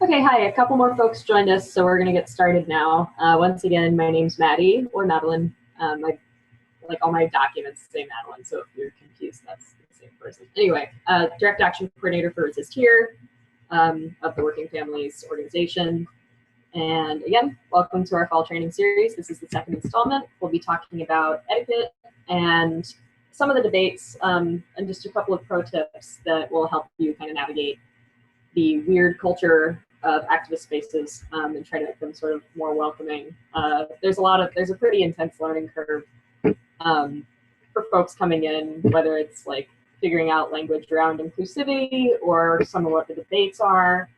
Okay, hi, a couple more folks joined us, so we're gonna get started now. Once again, my name's Maddie, or Madeline. Like all my documents say Madeline, so if you're confused, that's the same person. Anyway, Direct Action Coordinator for Resist Here of the Working Families Organization. And again, welcome to our fall training series. This is the second installment. We'll be talking about etiquette and some of the debates and just a couple of pro tips that will help you kind of navigate the weird culture of activist spaces and try to make them sort of more welcoming. There's a pretty intense learning curve for folks coming in, whether it's like figuring out language around inclusivity or some of what the debates are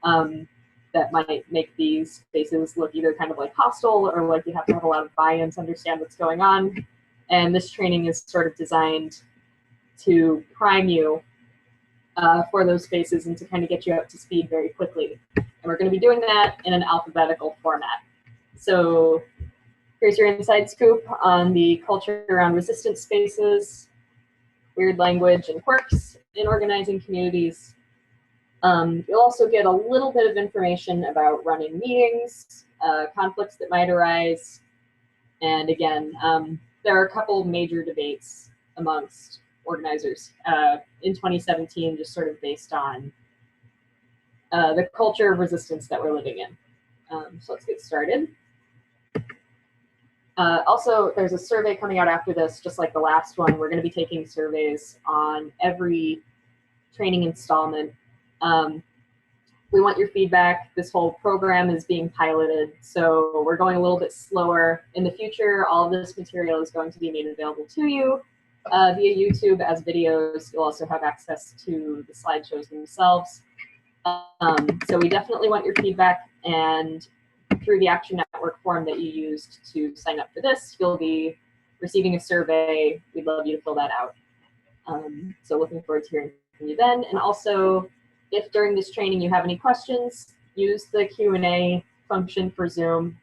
that might make these spaces look either kind of like hostile or like you have to have a lot of buy-in to understand what's going on. And this training is sort of designed to prime you for those spaces and to kind of get you up to speed very quickly. And we're going to be doing that in an alphabetical format. So here's your inside scoop on the culture around resistance spaces, weird language and quirks in organizing communities. You'll also get a little bit of information about running meetings, conflicts that might arise, and again, there are a couple major debates amongst organizers in 2017, just sort of based on the culture of resistance that we're living in. So let's get started. Also, there's a survey coming out after this, just like the last one. We're going to be taking surveys on every training installment. We want your feedback. This whole program is being piloted, so we're going a little bit slower. In the future, all of this material is going to be made available to you via YouTube as videos. You'll also have access to the slideshows themselves. So we definitely want your feedback, and through the Action Network form that you used to sign up for this, you'll be receiving a survey. We'd love you to fill that out. So looking forward to hearing from you then. And also, if during this training you have any questions, use the Q&A function for Zoom,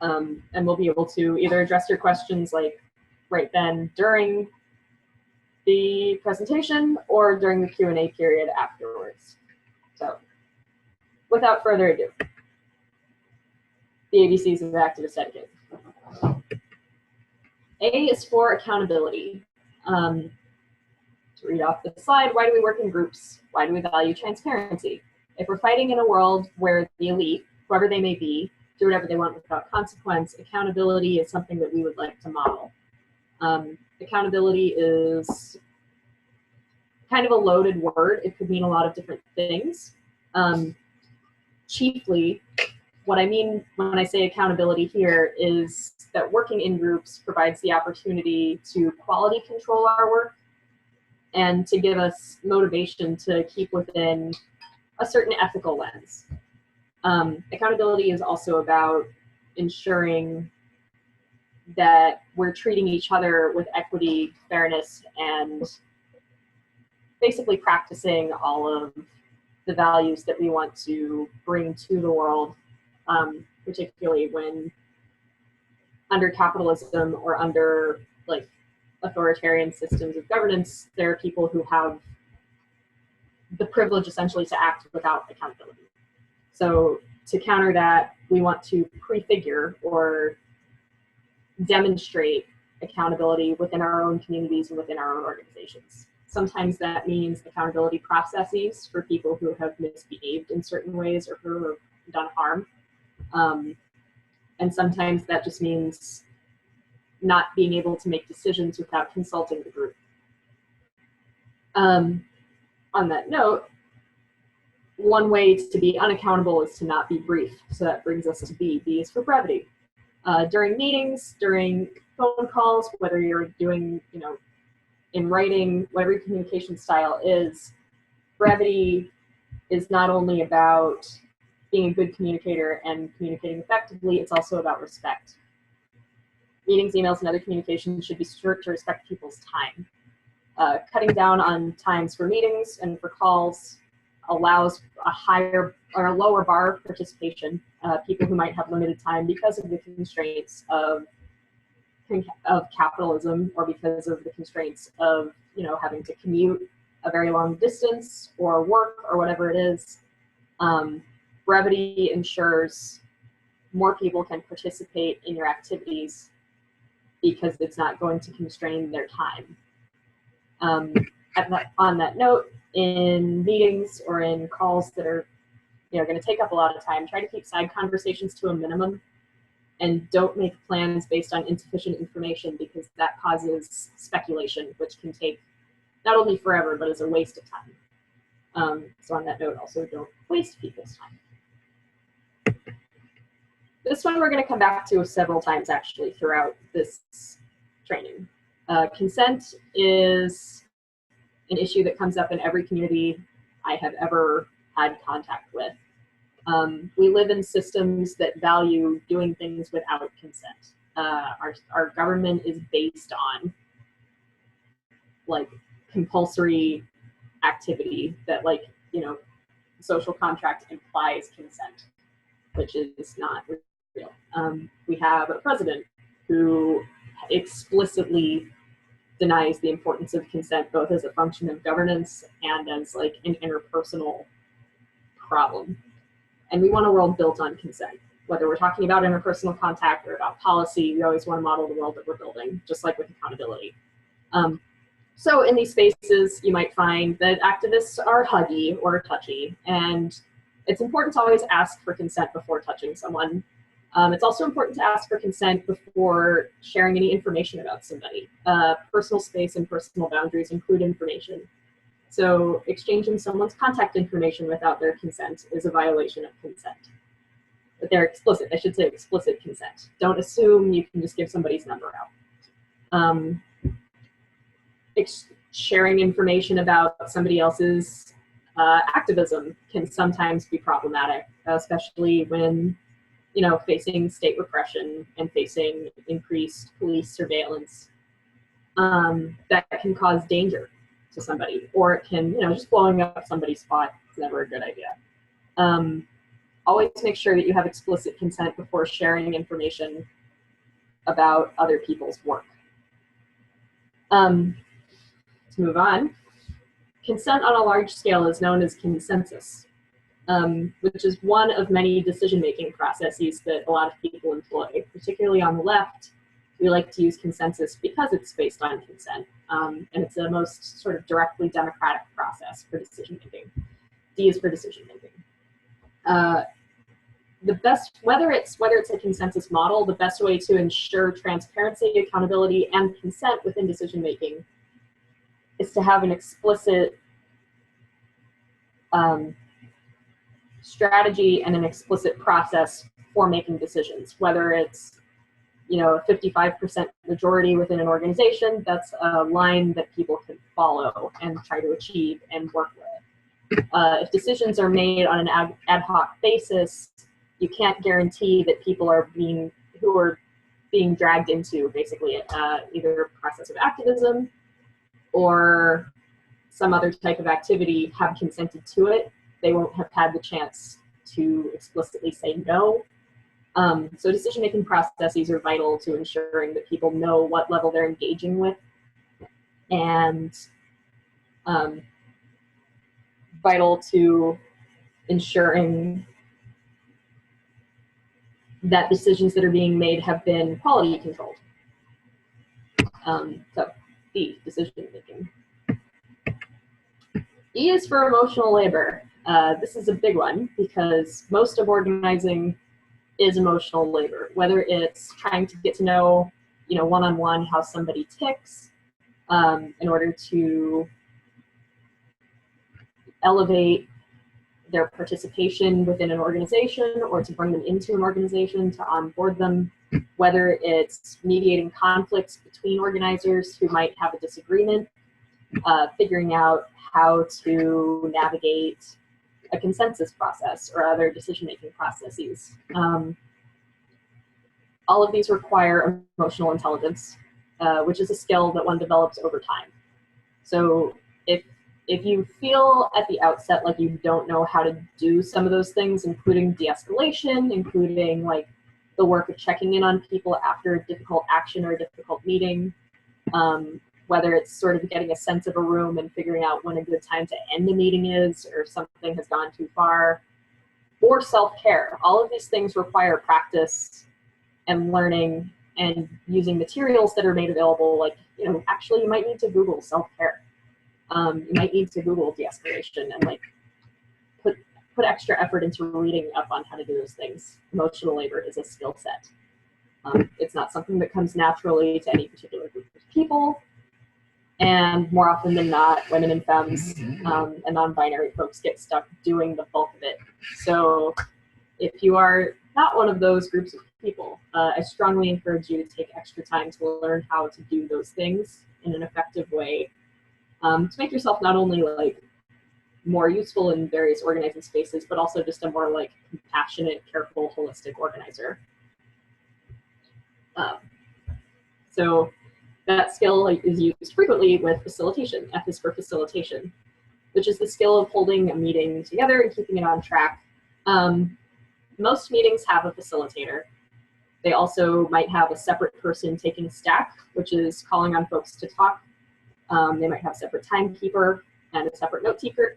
and we'll be able to either address your questions like right then during the presentation or during the Q&A period afterwards. So without further ado, the ABCs of activist etiquette. A is for accountability. To read off the slide, why do we work in groups? Why do we value transparency? If we're fighting in a world where the elite, whoever they may be, do whatever they want without consequence, accountability is something that we would like to model. Accountability is kind of a loaded word. It could mean a lot of different things. Chiefly, what I mean when I say accountability here is that working in groups provides the opportunity to quality control our work and to give us motivation to keep within a certain ethical lens. Accountability is also about ensuring that we're treating each other with equity, fairness, and basically practicing all of the values that we want to bring to the world, particularly when under capitalism or under like authoritarian systems of governance, there are people who have the privilege essentially to act without accountability. So to counter that, we want to prefigure or demonstrate accountability within our own communities and within our own organizations. Sometimes that means accountability processes for people who have misbehaved in certain ways or who have done harm. And sometimes that just means not being able to make decisions without consulting the group. On that note, one way to be unaccountable is to not be brief. So that brings us to B. B is for brevity. During meetings, during phone calls, whether you're doing, in writing, whatever your communication style is, brevity is not only about being a good communicator and communicating effectively, it's also about respect. Meetings, emails, and other communications should be sure to respect people's time. Cutting down on times for meetings and for calls allows a higher or a lower bar of participation. People who might have limited time because of the constraints of capitalism or because of the constraints of having to commute a very long distance or work or whatever it is. Brevity ensures more people can participate in your activities because it's not going to constrain their time. On that note, in meetings or in calls that are going to take up a lot of time, try to keep side conversations to a minimum, and don't make plans based on insufficient information, because that causes speculation, which can take not only forever, but is a waste of time. So on that note, also don't waste people's time. This one we're going to come back to several times actually throughout this training. Consent is an issue that comes up in every community I have ever had contact with. We live in systems that value doing things without consent. Our government is based on like compulsory activity that social contract implies consent, which is not real. We have a president who explicitly denies the importance of consent, both as a function of governance and as like an interpersonal problem. And we want a world built on consent. Whether we're talking about interpersonal contact or about policy, we always want to model the world that we're building, just like with accountability. So in these spaces, you might find that activists are huggy or touchy, and it's important to always ask for consent before touching someone. It's also important to ask for consent before sharing any information about somebody. Personal space and personal boundaries include information. So exchanging someone's contact information without their consent is a violation of consent. But they're explicit, I should say explicit consent. Don't assume you can just give somebody's number out. Sharing information about somebody else's activism can sometimes be problematic, especially when facing state repression and facing increased police surveillance. That can cause danger to somebody, or it can, just blowing up somebody's spot is never a good idea. Always make sure that you have explicit consent before sharing information about other people's work. To move on, consent on a large scale is known as consensus, which is one of many decision-making processes that a lot of people employ. Particularly on the left, we like to use consensus because it's based on consent, and it's the most sort of directly democratic process for decision-making. D is for decision-making. The best, whether it's a consensus model, the best way to ensure transparency, accountability, and consent within decision-making is to have an explicit strategy and an explicit process for making decisions. Whether it's a 55% majority within an organization, that's a line that people can follow and try to achieve and work with. If decisions are made on an ad hoc basis, you can't guarantee that people who are being dragged into basically either a process of activism or some other type of activity have consented to it. They won't have had the chance to explicitly say no. So decision-making processes are vital to ensuring that people know what level they're engaging with, and vital to ensuring that decisions that are being made have been quality controlled. So D, decision-making. E is for emotional labor. This is a big one because most of organizing is emotional labor, whether it's trying to get to know, one-on-one how somebody ticks in order to elevate their participation within an organization or to bring them into an organization, to onboard them, whether it's mediating conflicts between organizers who might have a disagreement, figuring out how to navigate a consensus process or other decision-making processes. All of these require emotional intelligence, which is a skill that one develops over time. So if you feel at the outset like you don't know how to do some of those things, including de-escalation, including like the work of checking in on people after a difficult action or a difficult meeting, whether it's sort of getting a sense of a room and figuring out when a good time to end a meeting is, or something has gone too far, or self-care. All of these things require practice and learning and using materials that are made available. Like, you know, actually you might need to Google self-care. You might need to Google de-escalation and like put extra effort into reading up on how to do those things. Emotional labor is a skill set. It's not something that comes naturally to any particular group of people. And more often than not, women and femmes and non-binary folks get stuck doing the bulk of it. So if you are not one of those groups of people, I strongly encourage you to take extra time to learn how to do those things in an effective way, to make yourself not only like more useful in various organizing spaces, but also just a more like compassionate, careful, holistic organizer. So that skill is used frequently with facilitation, F is for facilitation, which is the skill of holding a meeting together and keeping it on track. Most meetings have a facilitator. They also might have a separate person taking stack, which is calling on folks to talk. They might have a separate timekeeper and a separate note taker.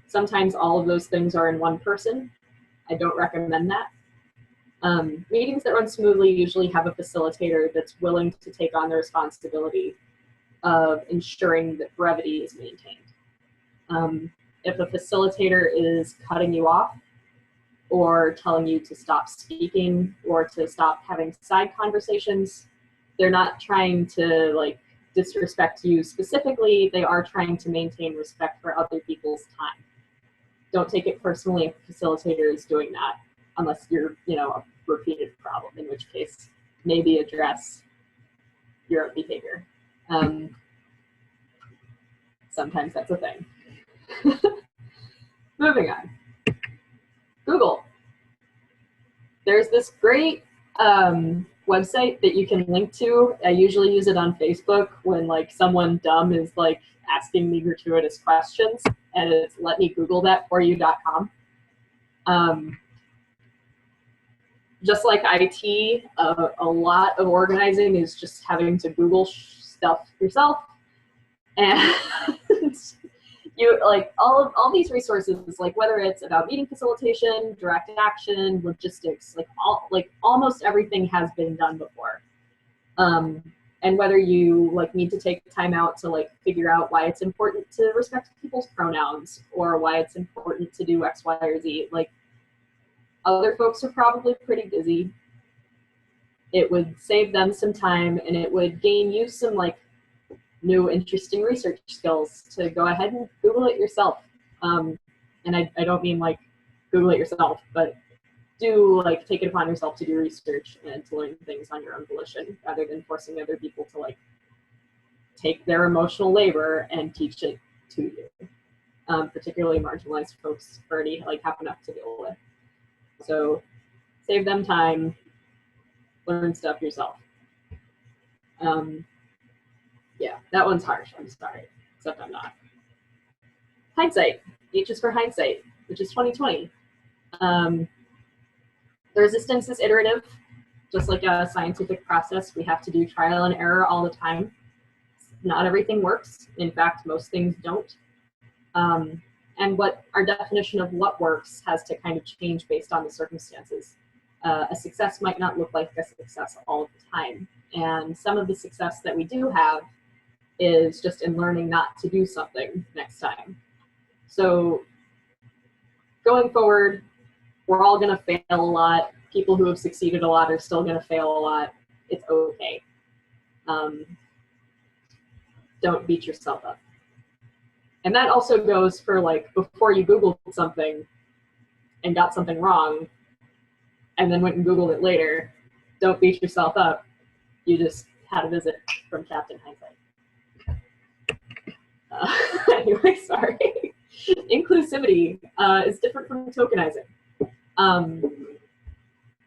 Sometimes all of those things are in one person. I don't recommend that. Meetings that run smoothly usually have a facilitator that's willing to take on the responsibility of ensuring that brevity is maintained. If a facilitator is cutting you off or telling you to stop speaking or to stop having side conversations, they're not trying to like disrespect you specifically, they are trying to maintain respect for other people's time. Don't take it personally if the facilitator is doing that, unless you're, you know, a repeated problem, in which case maybe address your own behavior. Sometimes that's a thing. Moving on. Google. There's this great website that you can link to. I usually use it on Facebook when like someone dumb is like asking me gratuitous questions, and it's letmegoogle-that-for-you.com. Just like IT, a lot of organizing is just having to Google stuff yourself, and you like all these resources, like whether it's about meeting facilitation, direct action, logistics, like almost everything has been done before. And whether you like need to take time out to like figure out why it's important to respect people's pronouns or why it's important to do X, Y, or Z, like other folks are probably pretty busy. It would save them some time, and it would gain you some like new interesting research skills to go ahead and Google it yourself. And I don't mean like Google it yourself, but do like take it upon yourself to do research and to learn things on your own volition rather than forcing other people to like take their emotional labor and teach it to you. Particularly marginalized folks already like have enough to deal with. So save them time, learn stuff yourself. Yeah, that one's harsh, I'm sorry, except I'm not. Hindsight, H is for hindsight, which is 2020. The resistance is iterative. Just like a scientific process, we have to do trial and error all the time. Not everything works. In fact, most things don't. And what our definition of what works has to kind of change based on the circumstances. A success might not look like a success all of the time. And some of the success that we do have is just in learning not to do something next time. So going forward, we're all gonna fail a lot. People who have succeeded a lot are still gonna fail a lot. It's okay. Don't beat yourself up. And that also goes for like before you Googled something and got something wrong and then went and Googled it later, don't beat yourself up. You just had a visit from Captain Hindsight. Anyway, sorry. Inclusivity is different from tokenizing.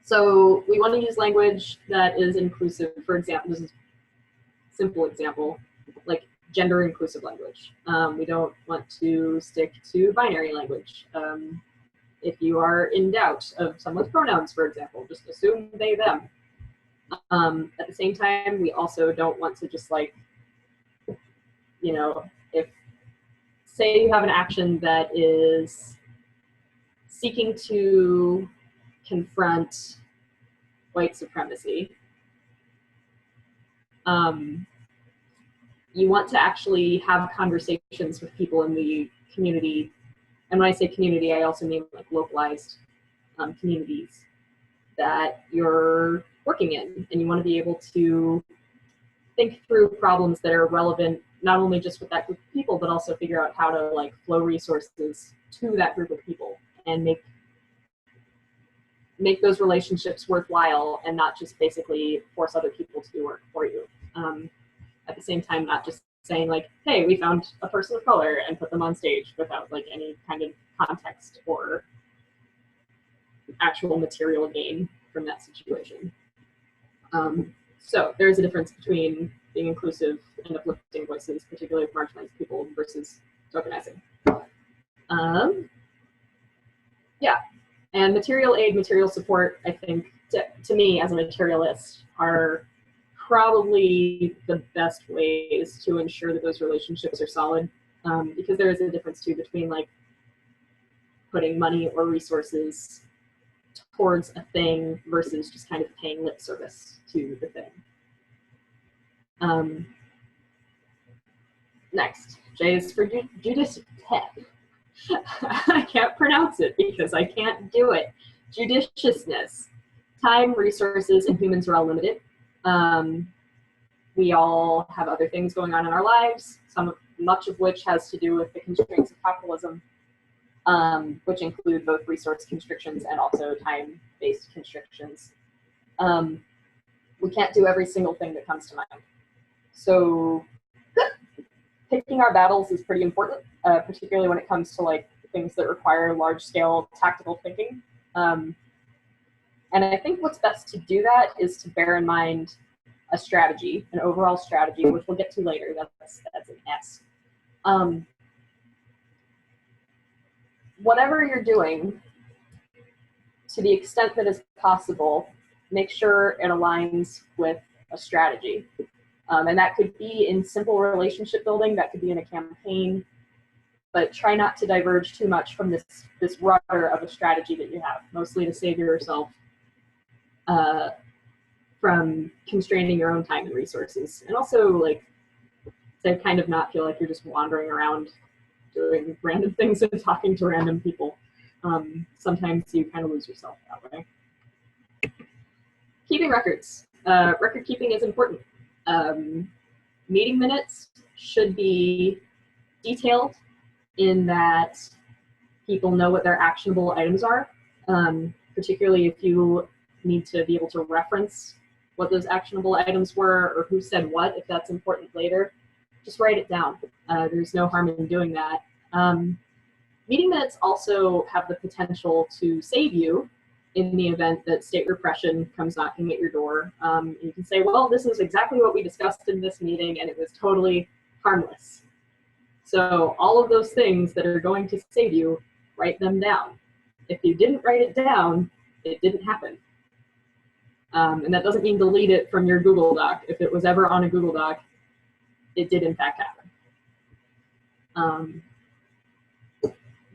So we want to use language that is inclusive. For example, this is a simple example, like gender inclusive language. We don't want to stick to binary language. If you are in doubt of someone's pronouns, for example, just assume they, them. At the same time, we also don't want to just like, you know, if say you have an action that is seeking to confront white supremacy, you want to actually have conversations with people in the community. And when I say community, I also mean like localized communities that you're working in, and you want to be able to think through problems that are relevant not only just with that group of people, but also figure out how to like flow resources to that group of people and make those relationships worthwhile, and not just basically force other people to do work for you. At the same time, not just saying like, hey, we found a person of color and put them on stage without like any kind of context or actual material gain from that situation. So there is a difference between being inclusive and uplifting voices, particularly of marginalized people, versus tokenizing. Yeah, and material aid, material support, I think, to me as a materialist, are probably the best ways to ensure that those relationships are solid, because there is a difference too between like putting money or resources towards a thing versus just kind of paying lip service to the thing. Next, J is for judicious. I can't pronounce it because I can't do it. Judiciousness. Time, resources, and humans are all limited. We all have other things going on in our lives, much of which has to do with the constraints of capitalism, which include both resource constrictions and also time-based constrictions. We can't do every single thing that comes to mind. So picking our battles is pretty important, particularly when it comes to like things that require large-scale tactical thinking. And I think what's best to do that is to bear in mind a strategy, an overall strategy, which we'll get to later. That's an S. Whatever you're doing, to the extent that is possible, make sure it aligns with a strategy. And that could be in simple relationship building, that could be in a campaign, but try not to diverge too much from this rudder of a strategy that you have, mostly to save yourself from constraining your own time and resources. And also like to kind of not feel like you're just wandering around doing random things and talking to random people. Sometimes you kind of lose yourself that way. Keeping records. Record keeping is important. Meeting minutes should be detailed in that people know what their actionable items are, particularly if you need to be able to reference what those actionable items were or who said what, if that's important later. Just write it down. There's no harm in doing that. Meeting minutes also have the potential to save you in the event that state repression comes knocking at your door. You can say, well, this is exactly what we discussed in this meeting and it was totally harmless. So all of those things that are going to save you, write them down. If you didn't write it down, it didn't happen. And that doesn't mean delete it from your Google Doc. If it was ever on a Google Doc, it did in fact happen.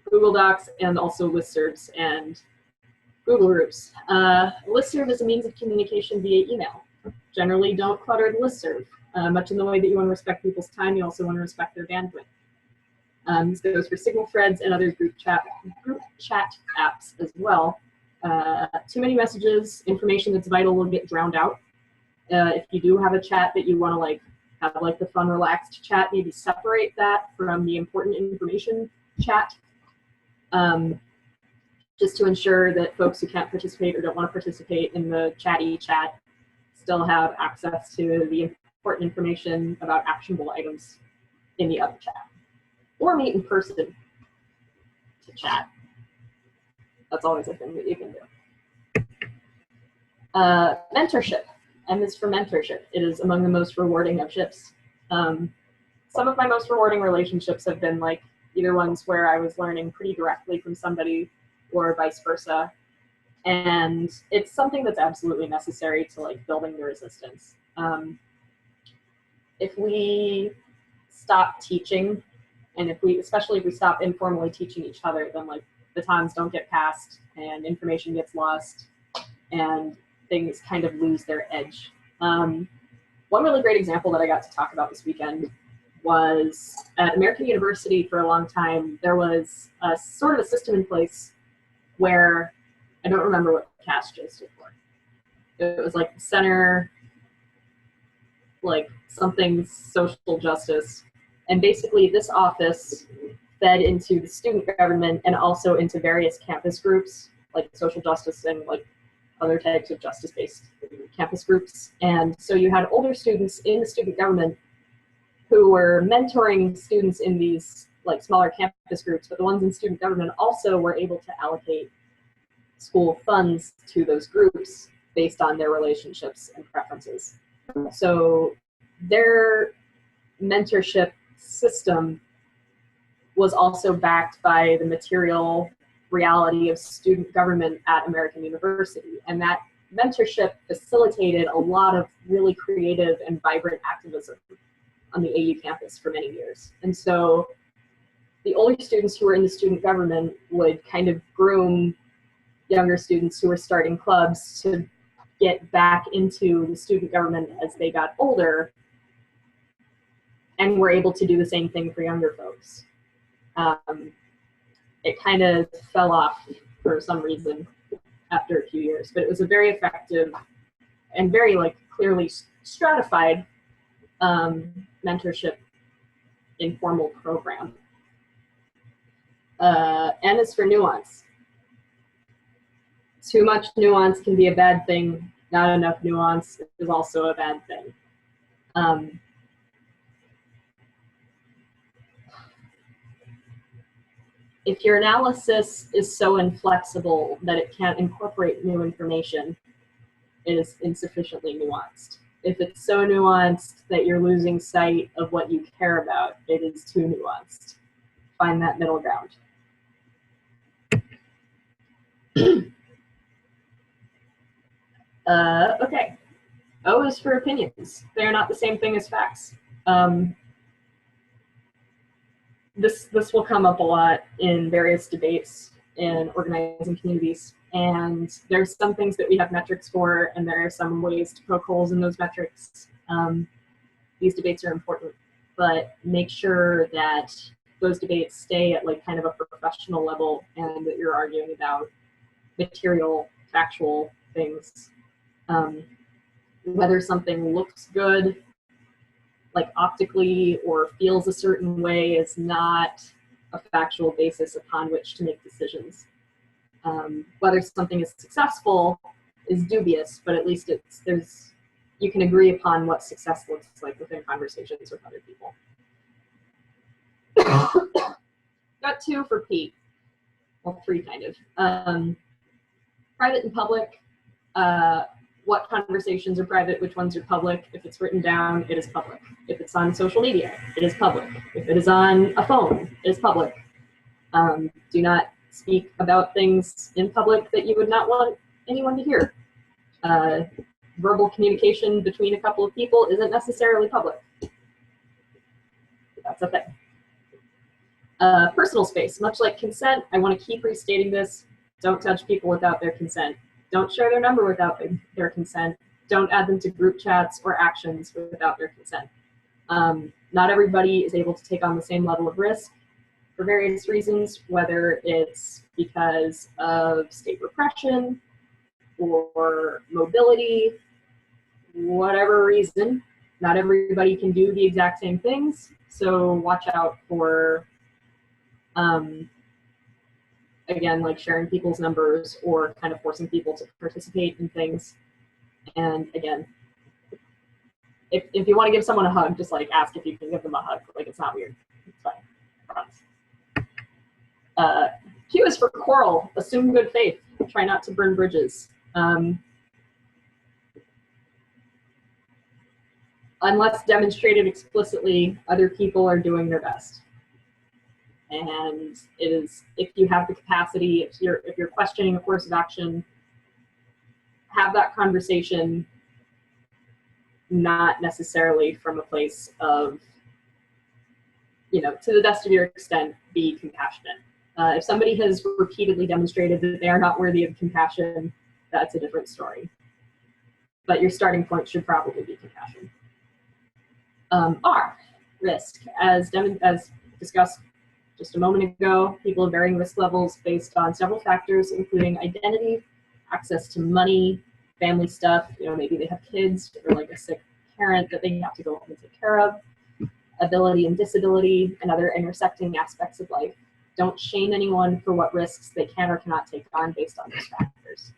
Google Docs and also listservs and Google Groups. Listserv is a means of communication via email. Generally, don't clutter the listserv. Much in the way that you want to respect people's time, you also want to respect their bandwidth. This goes for Signal threads and other group chat apps as well. Too many messages, information that's vital will get drowned out. If you do have a chat that you want to like have like the fun, relaxed chat, maybe separate that from the important information chat. Just to ensure that folks who can't participate or don't want to participate in the chatty chat still have access to the important information about actionable items in the other chat. Or meet in person to chat. That's always a thing that you can do. Mentorship. M is for mentorship. It is among the most rewarding of ships. Some of my most rewarding relationships have been like either ones where I was learning pretty directly from somebody or vice versa. And it's something that's absolutely necessary to like building the resistance. If we stop teaching, and especially if we stop informally teaching each other, then like batons don't get passed and information gets lost and things kind of lose their edge. One really great example that I got to talk about this weekend was at American University. For a long time, there was a sort of a system in place where, I don't remember what CASJ stood for. It was like Center, like something social justice. And basically this office fed into the student government and also into various campus groups, like social justice and like other types of justice-based campus groups. And so you had older students in the student government who were mentoring students in these like smaller campus groups, but the ones in student government also were able to allocate school funds to those groups based on their relationships and preferences. So their mentorship system was also backed by the material reality of student government at American University. And that mentorship facilitated a lot of really creative and vibrant activism on the AU campus for many years. And so the older students who were in the student government would kind of groom younger students who were starting clubs to get back into the student government as they got older, and were able to do the same thing for younger folks. It kind of fell off for some reason after a few years, but it was a very effective and very like clearly stratified mentorship informal program. N is for nuance. Too much nuance can be a bad thing. Not enough nuance is also a bad thing. If your analysis is so inflexible that it can't incorporate new information, it is insufficiently nuanced. If it's so nuanced that you're losing sight of what you care about, it is too nuanced. Find that middle ground. Okay. O is for opinions. They are not the same thing as facts. This will come up a lot in various debates in organizing communities. And there's some things that we have metrics for, and there are some ways to poke holes in those metrics. These debates are important, but make sure that those debates stay at like kind of a professional level and that you're arguing about material, factual things. Whether something looks good, like optically, or feels a certain way is not a factual basis upon which to make decisions. Whether something is successful is dubious, but at least you can agree upon what success looks like within conversations with other people. Got 2 for P, well 3 kind of. Private and public. What conversations are private, which ones are public. If it's written down, it is public. If it's on social media, it is public. If it is on a phone, it is public. Do not speak about things in public that you would not want anyone to hear. Verbal communication between a couple of people isn't necessarily public. That's a thing. Personal space, much like consent, I want to keep restating this. Don't touch people without their consent. Don't share their number without their consent. Don't add them to group chats or actions without their consent. Not everybody is able to take on the same level of risk for various reasons, whether it's because of state repression or mobility, whatever reason. Not everybody can do the exact same things, so watch out for again, like sharing people's numbers or kind of forcing people to participate in things. And again, if you want to give someone a hug, just like ask if you can give them a hug. Like, it's not weird. It's fine. I promise. Q is for quarrel. Assume good faith. Try not to burn bridges. Unless demonstrated explicitly, other people are doing their best. And it is, if you have the capacity, if you're questioning a course of action, have that conversation, not necessarily from a place of, to the best of your extent, be compassionate. If somebody has repeatedly demonstrated that they are not worthy of compassion, that's a different story. But your starting point should probably be compassion. R, risk. As discussed just a moment ago, people have varying risk levels based on several factors, including identity, access to money, family stuff, maybe they have kids or like a sick parent that they have to go home and take care of, ability and disability, and other intersecting aspects of life. Don't shame anyone for what risks they can or cannot take on based on those factors.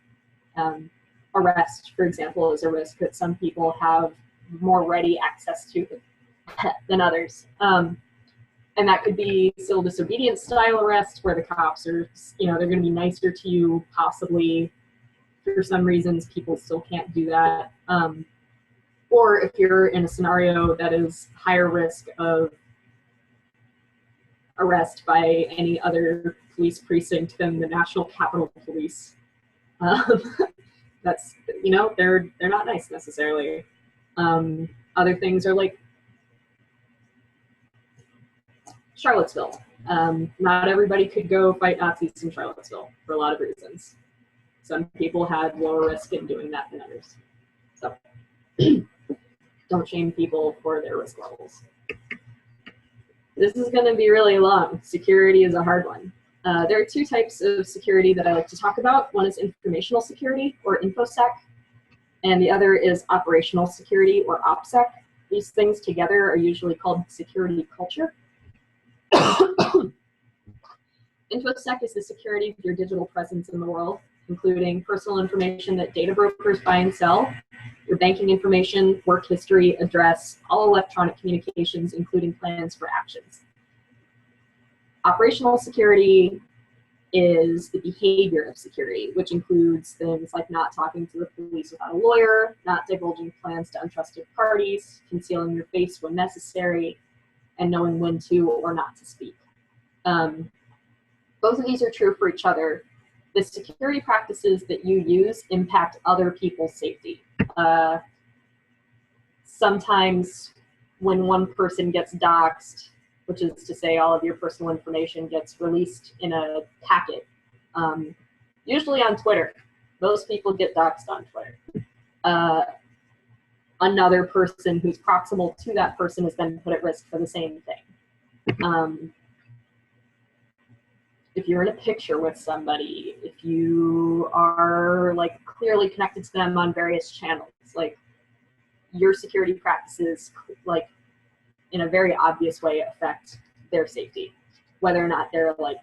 Arrest, for example, is a risk that some people have more ready access to than others. And that could be civil disobedience style arrest, where the cops are, they're going to be nicer to you, possibly. For some reasons, people still can't do that. Or if you're in a scenario that is higher risk of arrest by any other police precinct than the National Capitol Police, that's, they're not nice necessarily. Other things are like Charlottesville. Not everybody could go fight Nazis in Charlottesville for a lot of reasons. Some people had lower risk in doing that than others. So don't shame people for their risk levels. This is going to be really long. Security is a hard one. There are two types of security that I like to talk about. One is informational security, or InfoSec, and the other is operational security, or OPSEC. These things together are usually called security culture. InfoSec is the security of your digital presence in the world, including personal information that data brokers buy and sell, your banking information, work history, address, all electronic communications, including plans for actions. Operational security is the behavior of security, which includes things like not talking to the police without a lawyer, not divulging plans to untrusted parties, concealing your face when necessary, and knowing when to or not to speak. Both of these are true for each other. The security practices that you use impact other people's safety. Sometimes when one person gets doxxed, which is to say all of your personal information gets released in a packet, usually on Twitter. Most people get doxxed on Twitter. Another person who's proximal to that person is then put at risk for the same thing. If you're in a picture with somebody, if you are like clearly connected to them on various channels, like your security practices, like in a very obvious way affect their safety, whether or not they're like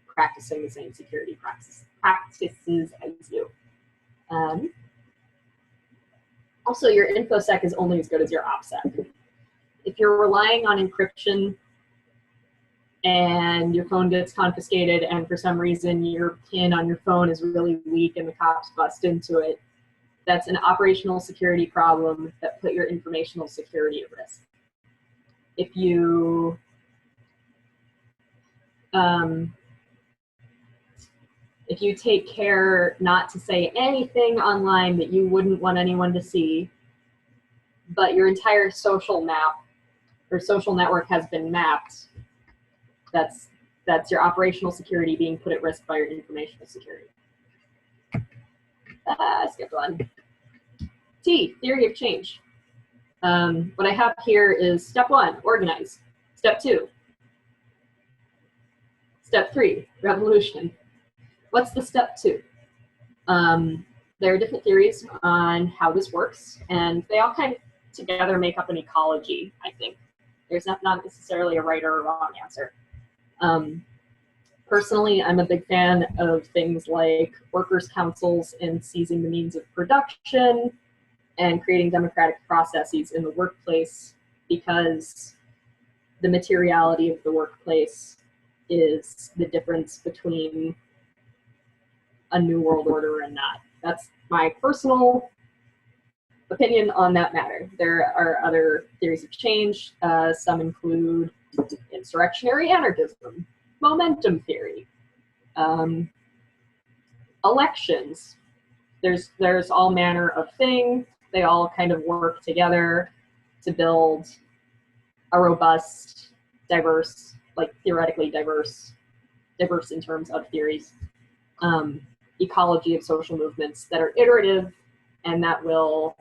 practicing the same security practices as you. Also, your InfoSec is only as good as your OPSEC. If you're relying on encryption and your phone gets confiscated and for some reason your PIN on your phone is really weak and the cops bust into it, that's an operational security problem that put your informational security at risk. If you take care not to say anything online that you wouldn't want anyone to see, but your entire social map or social network has been mapped, that's your operational security being put at risk by your informational security. I skipped one. T, theory of change. What I have here is step 1, organize. Step 2, step 3, revolution. What's the step 2? There are different theories on how this works, and they all kind of together make up an ecology, I think. There's not necessarily a right or a wrong answer. Personally, I'm a big fan of things like workers' councils and seizing the means of production and creating democratic processes in the workplace, because the materiality of the workplace is the difference between a new world order and not. That's my personal opinion on that matter. There are other theories of change. Some include insurrectionary anarchism, momentum theory, elections. There's all manner of things. They all kind of work together to build a robust, diverse, like theoretically diverse diverse in terms of theories, ecology of social movements that are iterative and that will,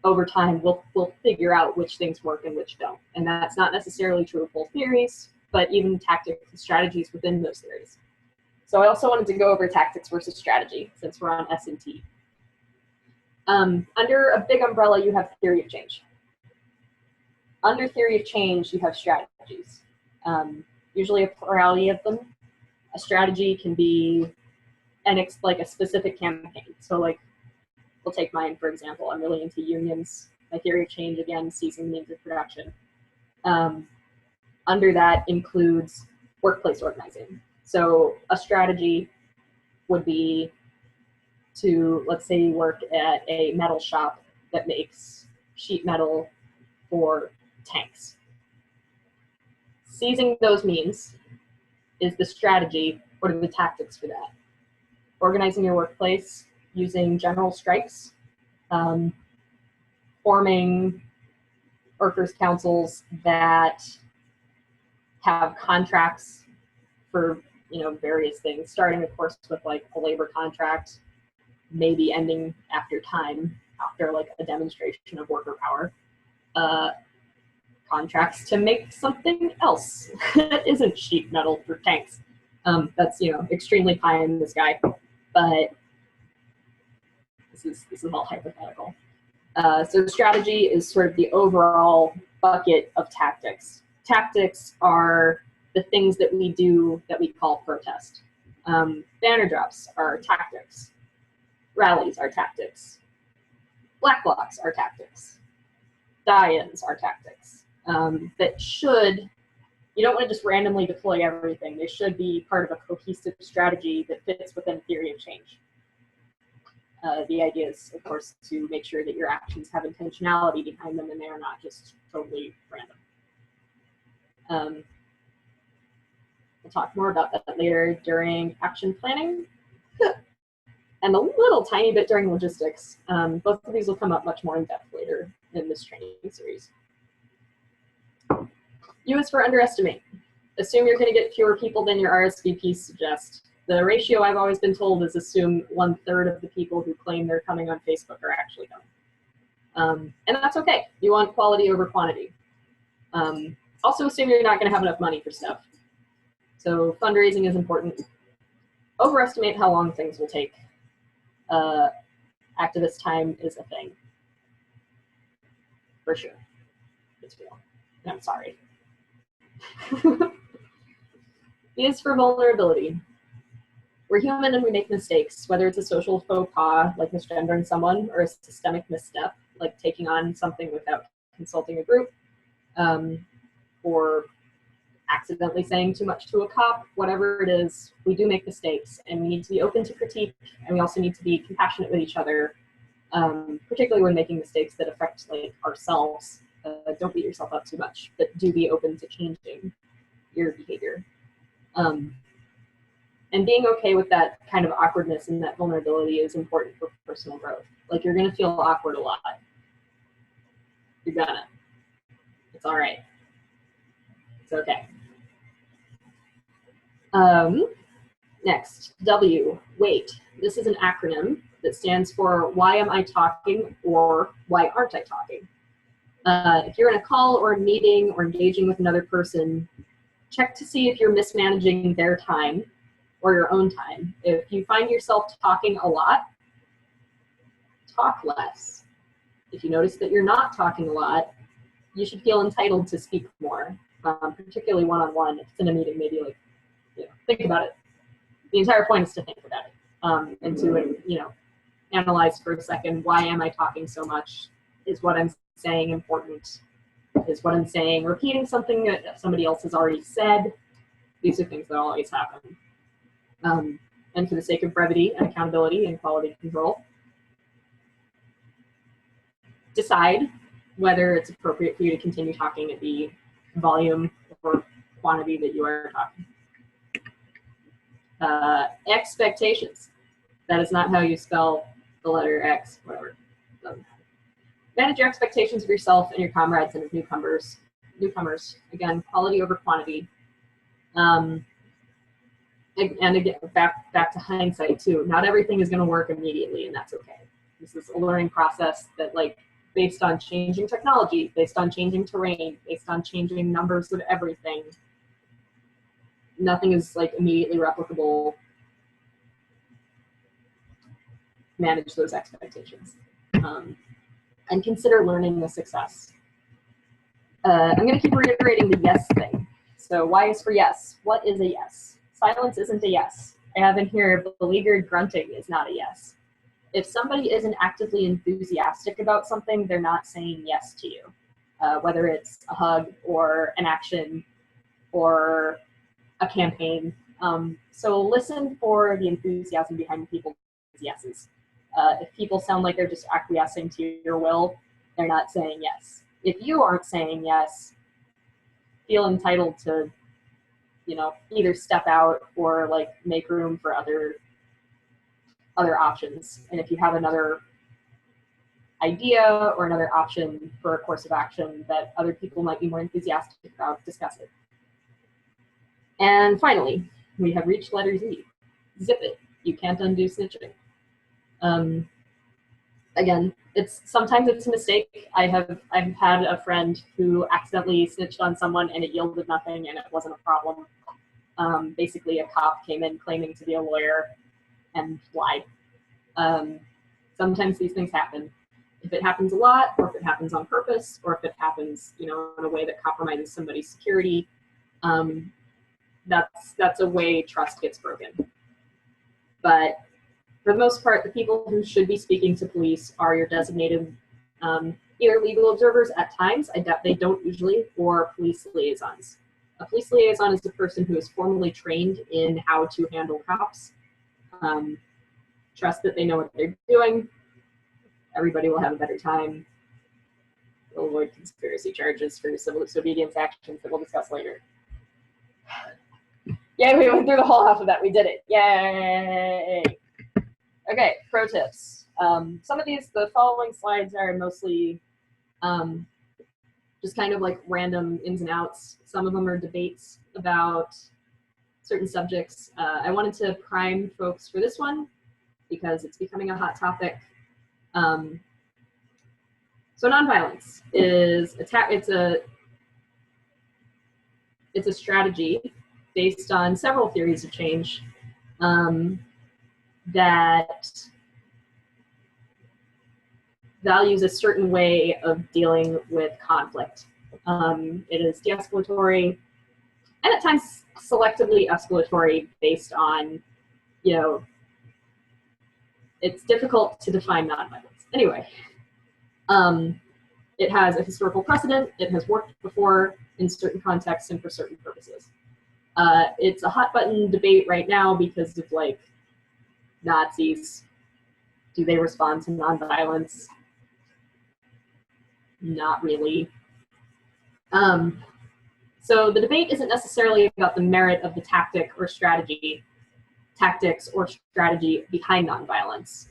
over time, we'll figure out which things work and which don't. And that's not necessarily true of both theories, but even tactics and strategies within those theories. So I also wanted to go over tactics versus strategy, since we're on S&T. Under a big umbrella, you have theory of change. Under theory of change, you have strategies. Usually a plurality of them. A strategy can be like a specific campaign. So like, we'll take mine, for example. I'm really into unions. My theory of change, again, seizing the means of production. Under that includes workplace organizing. So a strategy would be to, let's say you work at a metal shop that makes sheet metal for tanks. Seizing those means is the strategy. What are the tactics for that? Organizing your workplace using general strikes, forming workers' councils that have contracts for various things, starting of course with like a labor contract, maybe ending after time, after like a demonstration of worker power, contracts to make something else that isn't sheet metal for tanks. That's extremely pie in the sky, but this is all hypothetical. So strategy is sort of the overall bucket of tactics. Tactics are the things that we do that we call protest. Banner drops are tactics. Rallies are tactics. Black blocs are tactics. Die-ins are tactics. You don't want to just randomly deploy everything. They should be part of a cohesive strategy that fits within theory of change. The idea is, of course, to make sure that your actions have intentionality behind them and they are not just totally random. We'll talk more about that later during action planning and a little tiny bit during logistics. Both of these will come up much more in depth later in this training series. U is for underestimate. Assume you're going to get fewer people than your RSVPs suggest. The ratio I've always been told is assume 1/3 of the people who claim they're coming on Facebook are actually coming. And that's okay. You want quality over quantity. Also assume you're not going to have enough money for stuff. So fundraising is important. Overestimate how long things will take. Activist time is a thing. For sure. It's real. And I'm sorry. E is for vulnerability. We're human and we make mistakes, whether it's a social faux pas, like misgendering someone, or a systemic misstep, like taking on something without consulting a group, or accidentally saying too much to a cop. Whatever it is, we do make mistakes, and we need to be open to critique, and we also need to be compassionate with each other, particularly when making mistakes that affect like ourselves. Don't beat yourself up too much, but do be open to changing your behavior. And being okay with that kind of awkwardness and that vulnerability is important for personal growth. Like, you're gonna feel awkward a lot. You're gonna. It's all right. It's okay. Next, W, wait. This is an acronym that stands for why am I talking, or why aren't I talking? If you're in a call or a meeting or engaging with another person, check to see if you're mismanaging their time or your own time. If you find yourself talking a lot, talk less. If you notice that you're not talking a lot, you should feel entitled to speak more, particularly one-on-one. If it's in a meeting, maybe like, think about it. The entire point is to think about it and to, analyze for a second, why am I talking so much? Is what I'm saying important? Is what I'm saying repeating something that somebody else has already said? These are things that always happen. And for the sake of brevity and accountability and quality control, decide whether it's appropriate for you to continue talking at the volume or quantity that you are talking. Expectations. That is not how you spell the letter X, whatever. Manage your expectations of yourself and your comrades and of newcomers. Again, quality over quantity. and again, back to hindsight too, not everything is going to work immediately, and that's okay. This is a learning process that, like, based on changing technology, based on changing terrain, based on changing numbers of everything, nothing is like immediately replicable. Manage those expectations, and consider learning the success. I'm going to keep reiterating the yes thing. So Y is for yes. What is a yes? Silence isn't a yes. I have in here beleaguered grunting is not a yes. If somebody isn't actively enthusiastic about something, they're not saying yes to you, whether it's a hug or an action or a campaign. So listen for the enthusiasm behind people's yeses. If people sound like they're just acquiescing to your will, they're not saying yes. If you aren't saying yes, feel entitled to, you know, either step out or like make room for other options. And if you have another idea or another option for a course of action that other people might be more enthusiastic about, discuss it. And finally, we have reached letter Z. Zip it. You can't undo snitching. Again, sometimes it's a mistake. I've had a friend who accidentally snitched on someone and it yielded nothing and it wasn't a problem. Basically, a cop came in claiming to be a lawyer and lied. Sometimes these things happen. If it happens a lot, or if it happens on purpose, or if it happens, you know, in a way that compromises somebody's security, that's a way trust gets broken. But for the most part, the people who should be speaking to police are your designated either legal observers at times, I doubt they don't usually, or police liaisons. A police liaison is a person who is formally trained in how to handle cops. Trust that they know what they're doing. Everybody will have a better time. We'll avoid conspiracy charges for civil disobedience actions that we'll discuss later. Yay, we went through the whole alphabet. We did it. Yay! Okay, pro tips. Some of the following slides are mostly just kind of like random ins and outs. Some of them are debates about certain subjects. I wanted to prime folks for this one because it's becoming a hot topic. So nonviolence is it's a strategy based on several theories of change that values a certain way of dealing with conflict. It is de-escalatory and at times selectively escalatory based on, you know, it's difficult to define nonviolence. Anyway, it has a historical precedent. It has worked before in certain contexts and for certain purposes. It's a hot button debate right now because of like Nazis. Do they respond to nonviolence? Not really. So the debate isn't necessarily about the merit of the tactics or strategy behind nonviolence.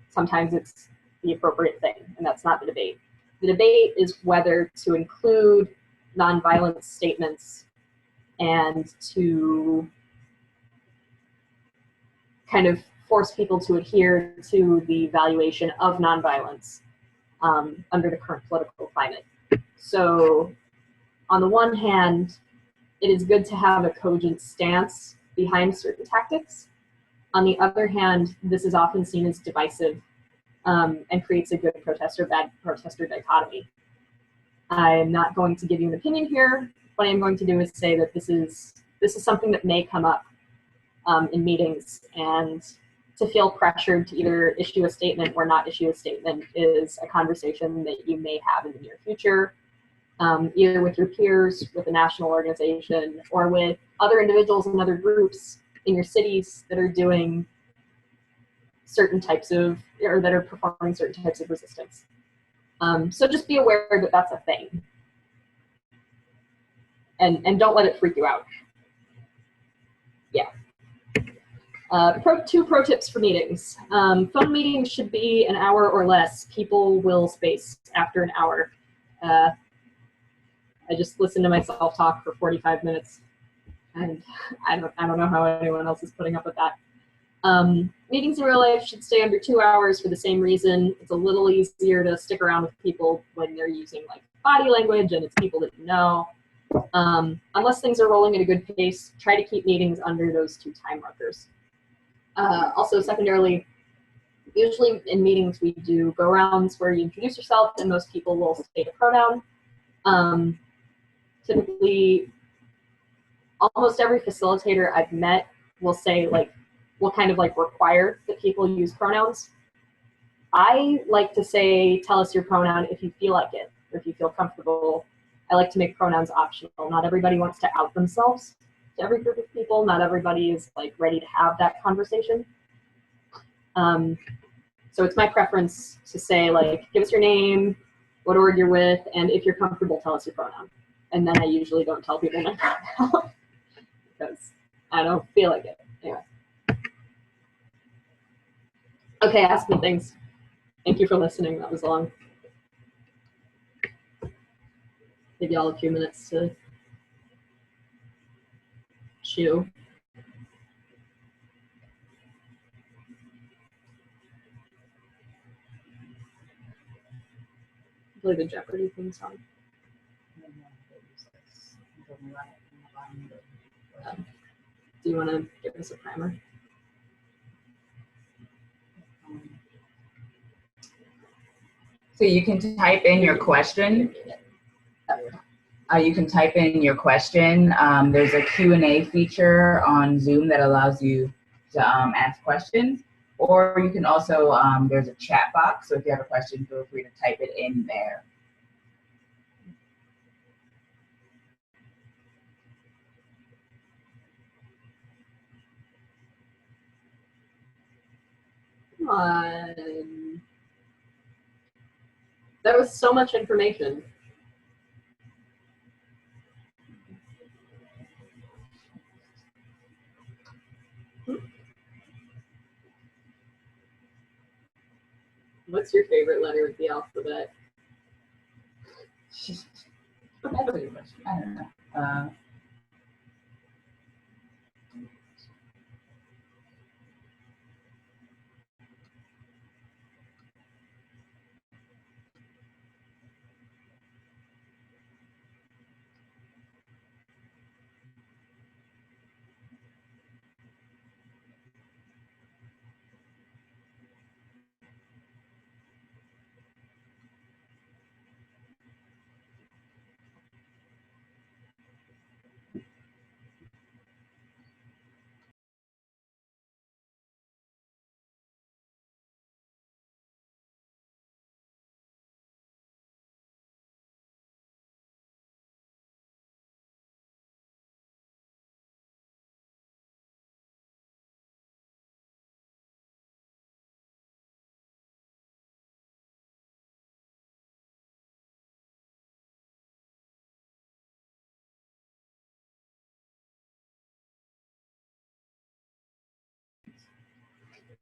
Sometimes it's the appropriate thing, and that's not the debate. The debate is whether to include nonviolent statements and to kind of force people to adhere to the valuation of nonviolence under the current political climate. So on the one hand, it is good to have a cogent stance behind certain tactics. On the other hand, this is often seen as divisive and creates a good protester, bad protester dichotomy. I'm not going to give you an opinion here. What I'm going to do is say that this is something that may come up in meetings, and to feel pressured to either issue a statement or not issue a statement is a conversation that you may have in the near future, either with your peers, with a national organization, or with other individuals and other groups in your cities that are doing certain types of, or that are performing certain types of resistance. So just be aware that that's a thing. And don't let it freak you out. Yeah. Two pro tips for meetings. Phone meetings should be an hour or less. People will space after an hour. I just listened to myself talk for 45 minutes. and I don't know how anyone else is putting up with that. Meetings in real life should stay under 2 hours for the same reason. It's a little easier to stick around with people when they're using like body language and it's people that you know. Unless things are rolling at a good pace, try to keep meetings under those 2 time markers. Also, secondarily, usually in meetings we do go-rounds where you introduce yourself and most people will state a pronoun. Typically, almost every facilitator I've met will say like, will kind of like require that people use pronouns. I like to say, tell us your pronoun if you feel like it, or if you feel comfortable. I like to make pronouns optional. Not everybody wants to out themselves to every group of people. Not everybody is like ready to have that conversation. So it's my preference to say like, give us your name, what org you're with, and if you're comfortable, tell us your pronoun. And then I usually don't tell people my pronoun because I don't feel like it. Anyway. Okay, ask me things. Thank you for listening. That was long. Give y'all a few minutes to chew. Play the Jeopardy theme song. Do you want to give us a primer? So you can type in your question. You can type in your question. There's a Q&A feature on Zoom that allows you to ask questions. Or you can also, there's a chat box. So if you have a question, feel free to type it in there. Come on. That was so much information. What's your favorite letter of the alphabet? That's a good question. I don't know.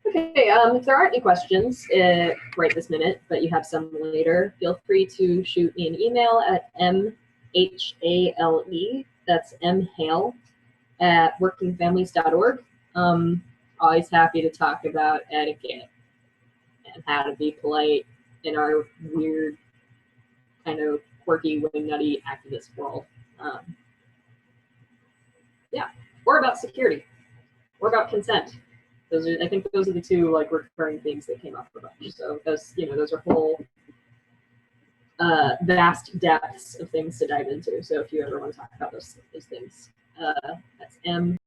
Okay, if there aren't any questions right this minute, but you have some later, feel free to shoot me an email at mhale, that's mhale, at workingfamilies.org. Always happy to talk about etiquette and how to be polite in our weird, kind of quirky, wing-nutty activist world. Yeah, or about security, or about consent. I think those are the 2 like recurring themes that came up a bunch. So those, those are whole vast depths of things to dive into. So if you ever want to talk about those things, that's M